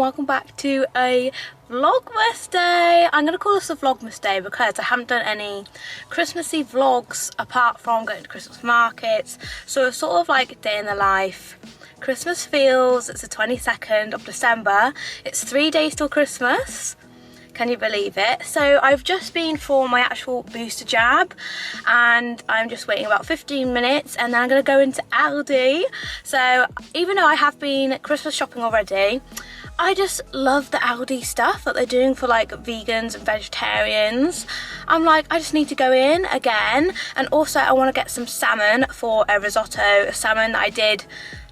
welcome back to a vlogmas day. I'm gonna call this a vlogmas day because I haven't done any Christmassy vlogs apart from going to Christmas markets, so it's sort of like a day in the life. Christmas feels. It's the 22nd of December. It's 3 days till Christmas. Can you believe it? So I've just been for my actual booster jab and I'm just waiting about 15 minutes and then I'm going to go into Aldi. So even though I have been Christmas shopping already, I just love the Aldi stuff that they're doing for like vegans and vegetarians. I'm like, I just need to go in again. And also I want to get some salmon for a risotto, a salmon that I did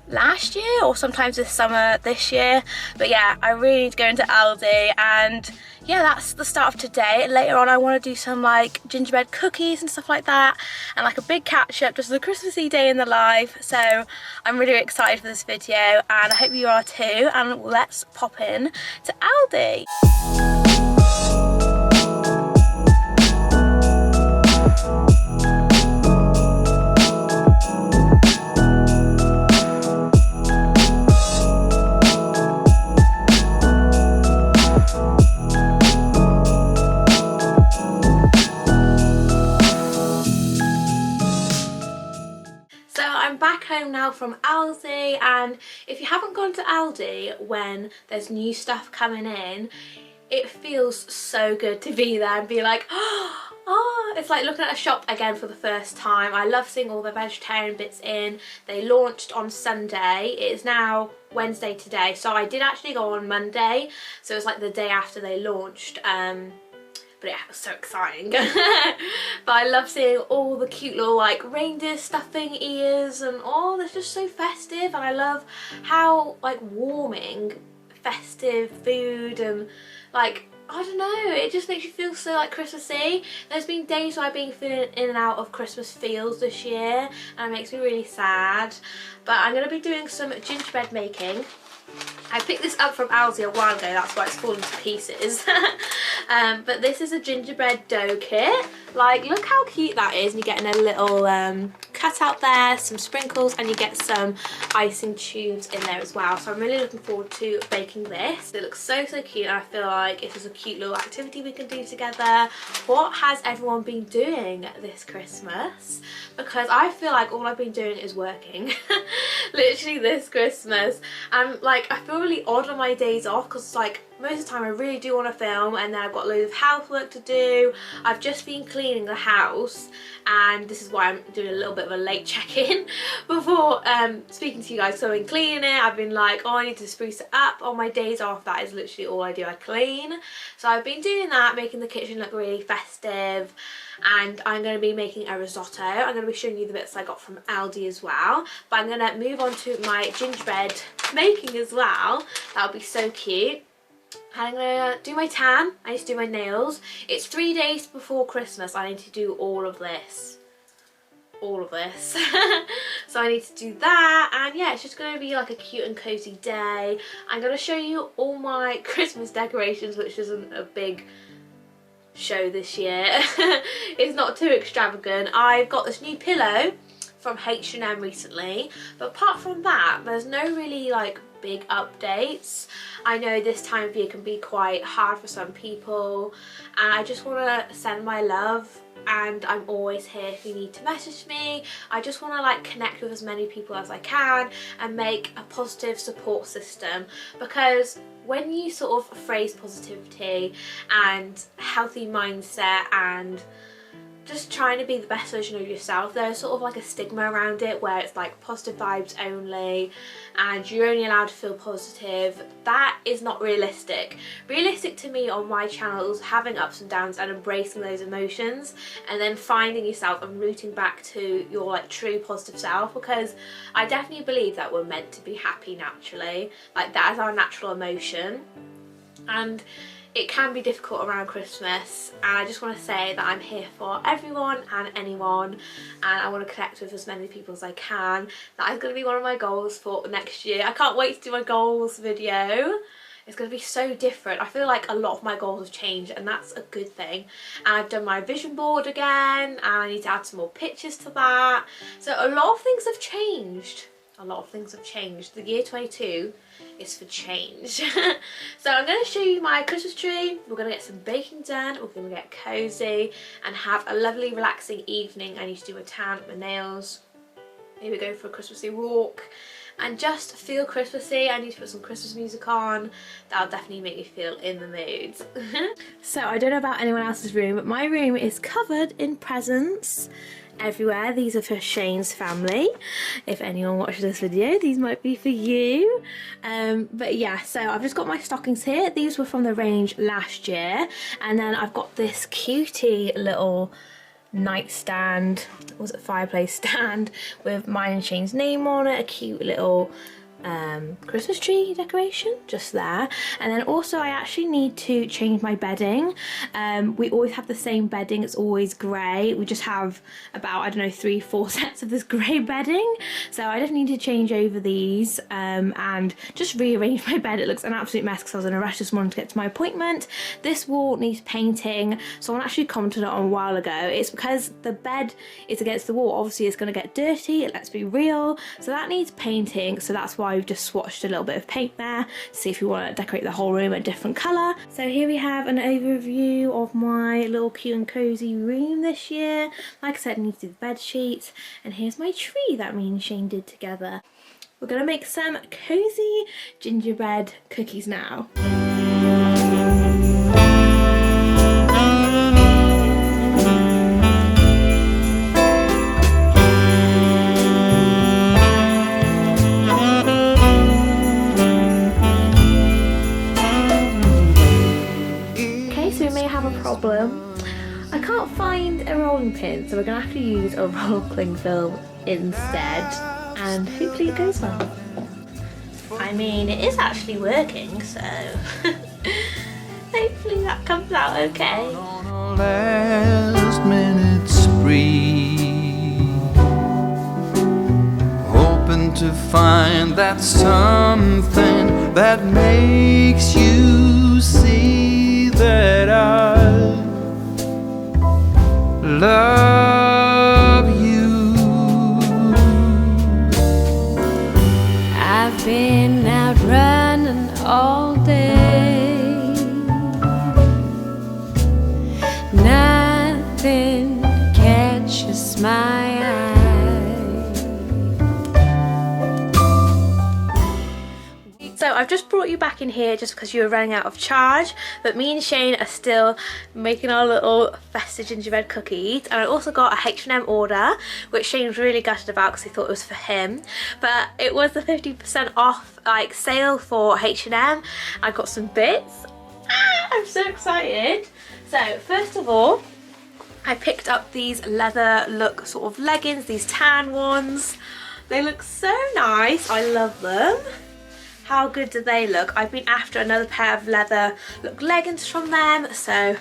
last year or sometimes this summer this year. But yeah, I really need to go into Aldi, and yeah, that's the start of today. Later on I want to do some like gingerbread cookies and stuff like that, and like a big catch up, just a Christmassy day in the life. So I'm really excited for this video and I hope you are too, and let's pop in to Aldi. Home now from Aldi, and if you haven't gone to Aldi when there's new stuff coming in, it feels so good to be there and be like, oh, it's like looking at a shop again for the first time. I love seeing all the vegetarian bits in. They launched on Sunday. It is now Wednesday today, so I did actually go on Monday, so it was like the day after they launched. But yeah, it was so exciting. But I love seeing all the cute little like reindeer stuffing ears and all. It's just so festive, and I love how like warming festive food and like, I don't know, it just makes you feel so like Christmassy. There's been days where I've been feeling in and out of Christmas feels this year, and it makes me really sad. But I'm going to be doing some gingerbread making. I picked this up from Aldi a while ago, that's why it's fallen to pieces. But this is a gingerbread dough kit. Like, look how cute that is, and you're getting a little cut out there, some sprinkles, and you get some icing tubes in there as well. So I'm really looking forward to baking this. It looks so cute, and I feel like it is a cute little activity we can do together. What has everyone been doing this Christmas? Because I feel like all I've been doing is working. Literally this Christmas. And like, I feel really odd on my days off because like most of the time I really do want to film, and then I've got loads of housework to do. I've just been cleaning the house, and this is why I'm doing a little bit of a late check-in before speaking to you guys. So I've been cleaning it, I've been like, oh, I need to spruce it up. On my days off, that is literally all I do, I clean. So I've been doing that, making the kitchen look really festive. And I'm going to be making a risotto. I'm going to be showing you the bits I got from Aldi as well. But I'm going to move on to my gingerbread making as well. That'll be so cute. And I'm going to do my tan. I need to do my nails. It's 3 days before Christmas. I need to do all of this. All of this. So I need to do that, and yeah, it's just going to be like a cute and cozy day. I'm going to show you all my Christmas decorations, which isn't a big show this year. It's not too extravagant. I've got this new pillow from H&M recently, but apart from that there's no really like big updates. I know this time of year can be quite hard for some people, and I just want to send my love, and I'm always here if you need to message me. I just want to like connect with as many people as I can and make a positive support system, because when you sort of phrase positivity and healthy mindset and just trying to be the best version of yourself, there's sort of like a stigma around it where it's like positive vibes only and you're only allowed to feel positive. That is not realistic. Realistic to me on my channel is having ups and downs and embracing those emotions, and then finding yourself and rooting back to your like true positive self, because I definitely believe that we're meant to be happy naturally. Like, that is our natural emotion, and it can be difficult around Christmas, and I just want to say that I'm here for everyone and anyone, and I want to connect with as many people as I can. That is going to be one of my goals for next year. I can't wait to do my goals video. It's going to be so different. I feel like a lot of my goals have changed, and that's a good thing. And I've done my vision board again, and I need to add some more pictures to that. So a lot of things have changed. a lot of things have changed. The year 22 is for change. So I'm going to show you my Christmas tree. We're going to get some baking done. We're going to get cozy and have a lovely relaxing evening. I need to do a tan, my nails, maybe go for a Christmassy walk and just feel Christmassy. I need to put some Christmas music on. That'll definitely make me feel in the mood. So I don't know about anyone else's room, but my room is covered in presents everywhere. These are for Shane's family. If anyone watches this video, these might be for you. But yeah, so I've just got my stockings here. These were from the range last year. And then I've got this cutie little nightstand, was it fireplace stand, with mine and Shane's name on it, a cute little Christmas tree decoration just there. And then also I actually need to change my bedding. We always have the same bedding, it's always grey. We just have about, I don't know, 3-4 sets of this grey bedding, so I just need to change over these and just rearrange my bed. It looks an absolute mess because I was in a rush this morning to get to my appointment. This wall needs painting. Someone actually commented on it a while ago. It's because the bed is against the wall, obviously it's going to get dirty, let's be real, so that needs painting. So that's why we've just swatched a little bit of paint there to see if we want to decorate the whole room a different colour. So here we have an overview of my little cute and cozy room this year. Like I said, I need to do the bed sheets, and here's my tree that me and Shane did together. We're going to make some cozy gingerbread cookies now. Problem. I can't find a rolling pin, so we're gonna have to use a roll cling film instead, and hopefully it goes well. I mean, it is actually working, so hopefully that comes out okay. On a last minute spree, hoping to find that something that makes you see that I love you. I've been out running all day, nothing catches my eye. So I've just brought you back in here just because you were running out of charge, but me and Shane are still making our little festive gingerbread cookies. And I also got a H&M order, which Shane was really gutted about because he thought it was for him, but it was the 50% off like sale for H&M. I got some bits. I'm so excited. So first of all, I picked up these leather look sort of leggings, these tan ones. They look so nice, I love them. How good do they look? I've been after another pair of leather look leggings from them, so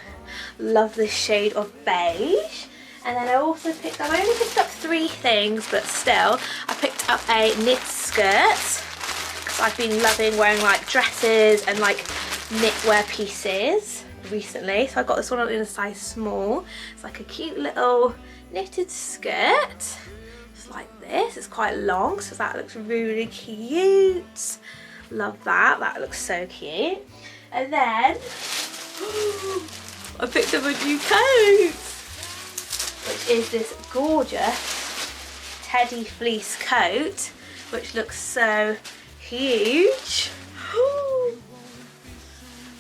love this shade of beige. And then I also picked up, I only picked up 3 things, but still, I picked up a knit skirt because I've been loving wearing like dresses and like knitwear pieces recently. So I got this one in a size small. It's like a cute little knitted skirt, just like this. It's quite long, so that looks really cute. Love that, that looks so cute. And then I picked up a new coat, which is this gorgeous teddy fleece coat, which looks so huge.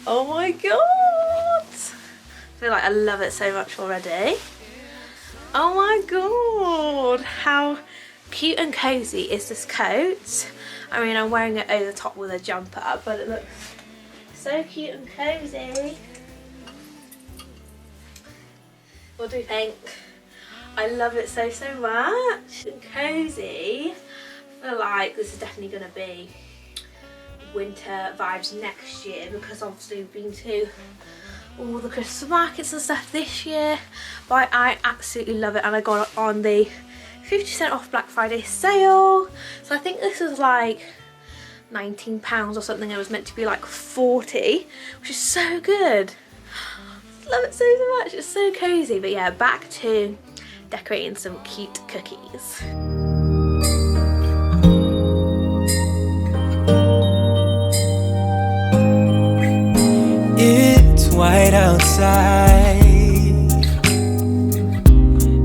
Oh my god, I feel like I love it so much already. Oh my god, how cute and cozy is this coat? I mean, I'm wearing it over the top with a jumper, but it looks so cute and cozy. What do you think? I love it so much. And cozy. I feel like this is definitely going to be winter vibes next year, because obviously we've been to all the Christmas markets and stuff this year. But I absolutely love it, and I got it on the 50% off Black Friday sale. So I think this was like £19 or something. It was meant to be like 40, which is so good. Love it so much. It's so cozy. But yeah, back to decorating some cute cookies. white outside,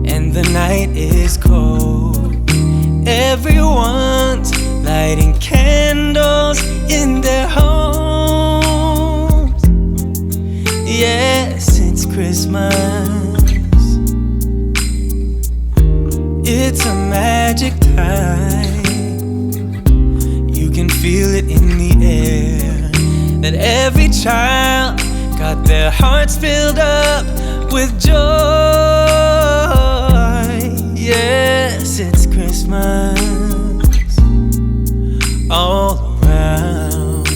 and the night is cold. Everyone's lighting candles in their homes. Yes, it's Christmas. It's a magic time. You can feel it in the air, that every child got their hearts filled up with joy. Yes, it's Christmas all around.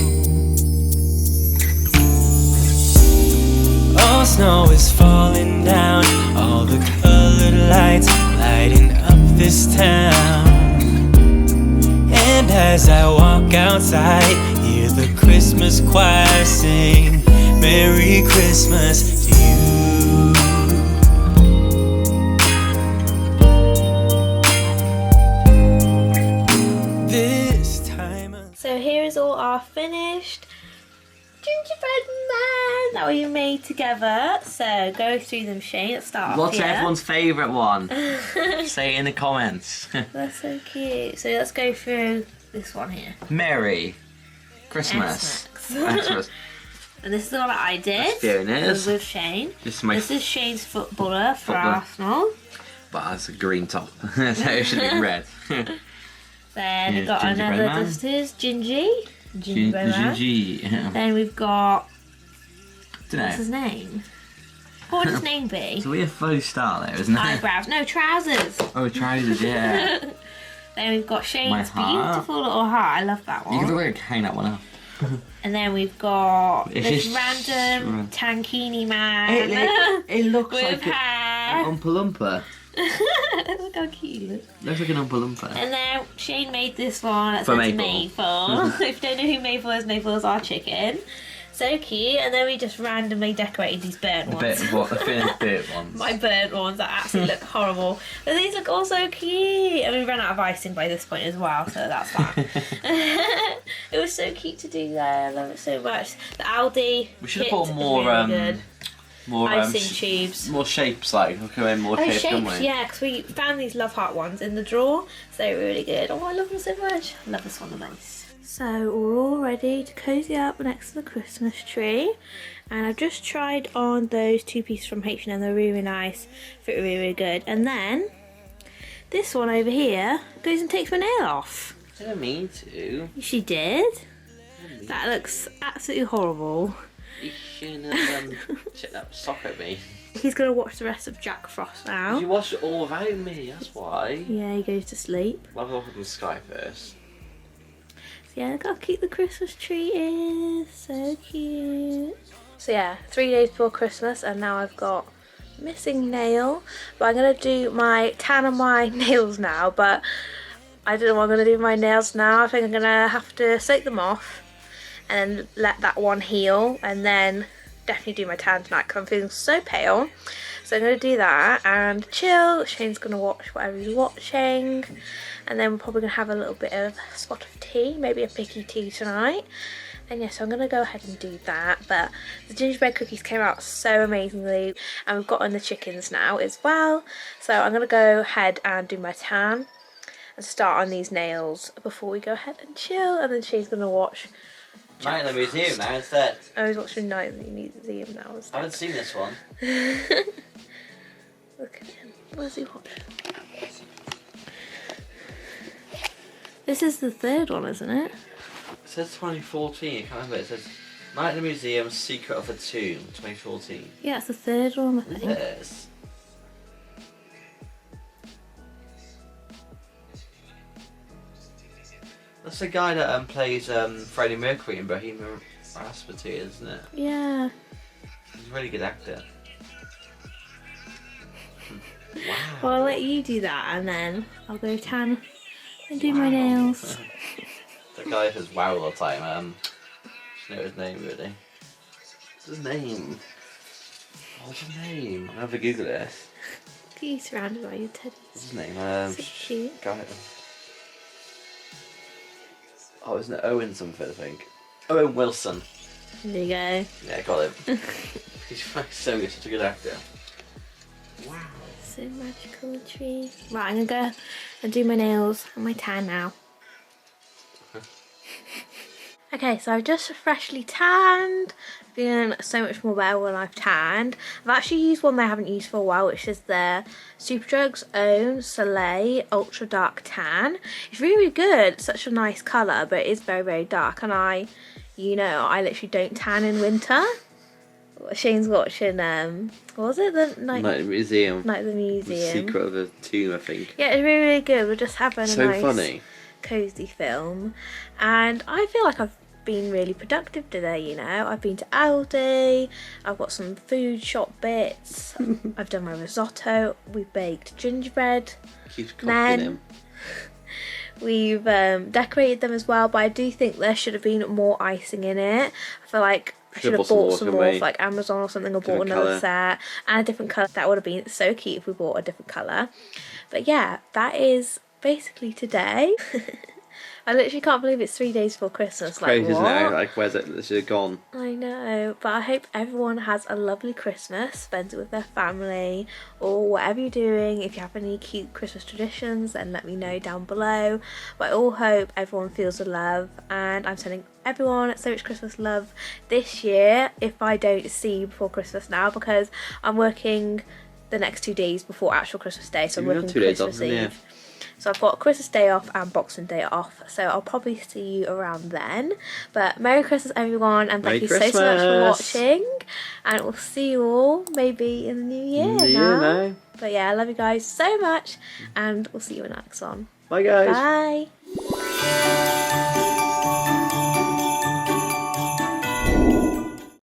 Oh, snow is falling down, all the colored lights lighting up this town. And as I walk outside, hear the Christmas choir sing Merry Christmas to you. This time So here is all our finished gingerbread men that we made together. So go through them, Shane. Let's start off What's here. everyone's favourite one? Say it in the comments. That's so cute. So let's go through this one here. Merry Christmas. Xmas. And this is the one that I did. That's Fiona's. With Shane. This is Shane's footballer for Arsenal. But that's a green top. So it should be red. Then we've Here's got Gingerbread another Man. Gingerbread Man. GG. Then we've got, what's Dunno. his name? What would his name be? It's a weird faux start though, isn't it? Eyebrows. No, trousers. Oh, trousers, yeah. Then we've got My Shane's heart. beautiful little heart. I love that You could one. really hang that one up. And then we've got It's this just- random tankini man It looks with like hair. an Oompa Loompa. Look how cute he looks. Looks like an Oompa Loompa. And then Shane made this one. That's For Maple. Maple. If you don't know who Maple is our chicken. So cute. And then we just randomly decorated these burnt ones. The finished bit ones. My burnt ones that absolutely look horrible. But these look all so cute. And we ran out of icing by this point as well, so that's that. It was so cute to do that. I love it so much. The Aldi We should kit have put is more, really good. more Icing tubes. more shapes, like we'll come in more Oh, shapes, don't shapes, we? yeah, because we found these Love Heart ones in the drawer, so they were really good. Oh, I love them so much. I love this one the most. So we're all ready to cozy up next to the Christmas tree, and I've just tried on those two pieces from H&M. They're really nice, fit really, really good. And then this one over here goes and takes my nail off. I didn't mean to. She did. That looks absolutely horrible. You shouldn't have checked that sock at me. He's gonna watch the rest of Jack Frost now. You watched it all without me, that's why. Yeah, he goes to sleep. I'll have a look at the sky first. Yeah, look how cute the Christmas tree is. So cute. So yeah, 3 days before Christmas, and now I've got missing nail. But I'm going to do my tan on my nails now, but I don't know what I'm going to do with my nails now. I think I'm going to have to soak them off and then let that one heal, and then definitely do my tan tonight because I'm feeling so pale. So I'm going to do that and chill. Shane's going to watch whatever he's watching, and then we're probably going to have a little bit of a spot of tea, maybe a picky tea tonight. And yeah, so I'm going to go ahead and do that. But the gingerbread cookies came out so amazingly, and we've gotten the chickens now as well. So I'm going to go ahead and do my tan and start on these nails before we go ahead and chill. And then she's going to watch Night in the museum now instead. I was watching Night in the Museum now. I haven't seen this one. Look at him. Where's he watching? This is the third one, isn't it? It says 2014, I can't remember. It says Night in the Museum, Secret of a Tomb, 2014. Yeah, it's the third one, I think. Yes. That's the guy that plays Freddie Mercury in Bohemian Rhapsody, isn't it? Yeah. He's a really good actor. Wow. Well, I'll let you do that, and then I'll go tan and do my nails. The guy who says wow all the time, I don't know his name really. What's his name? What's his name? I'm gonna have to Google this. Look at you surrounded by your teddies. What's his name? So cute. Guy. Oh, isn't it Owen something, I think? Owen Wilson. There you go. Yeah, got him. He's such a good actor. Wow. So magical tree. Right, I'm gonna go and do my nails and my tan now. Okay, so I've just freshly tanned. Feeling so much more better when I've tanned. I've actually used one that I haven't used for a while, which is the Superdrug's own Soleil Ultra Dark Tan. It's really, really good. It's such a nice colour, but it is very, very dark. And I literally don't tan in winter. Shane's watching, what was it? The Night at the Museum. Night at the Museum. The Secret of the Tomb, I think. Yeah, it's really, really good. We're just having a nice, funny. cosy film. And I feel like I've been really productive today, you know. I've been to Aldi, I've got some food shop bits, I've done my risotto, we've baked gingerbread Keeps copying him. We've decorated them as well, but I do think there should have been more icing in it. I feel like I should have bought some more off like Amazon or something, or bought another set and a different colour. That would have been so cute if we bought a different colour. But yeah, that is basically today. I literally can't believe it's 3 days before Christmas. It's crazy, like, what? isn't it? Like, where's it? This is gone. I know, but I hope everyone has a lovely Christmas, spends it with their family, or whatever you're doing. If you have any cute Christmas traditions, then let me know down below. But I all hope everyone feels the love, and I'm sending everyone so much Christmas love this year, if I don't see you before Christmas now, because I'm working the next 2 days before actual Christmas Day, so I'm working 2 days off, Christmas Eve. So I've got Christmas Day off and Boxing Day off, so I'll probably see you around then. But Merry Christmas everyone, and thank you so much for watching, and we'll see you all maybe in the new year now. But yeah, I love you guys so much, and we'll see you in the next one. Bye guys. Bye.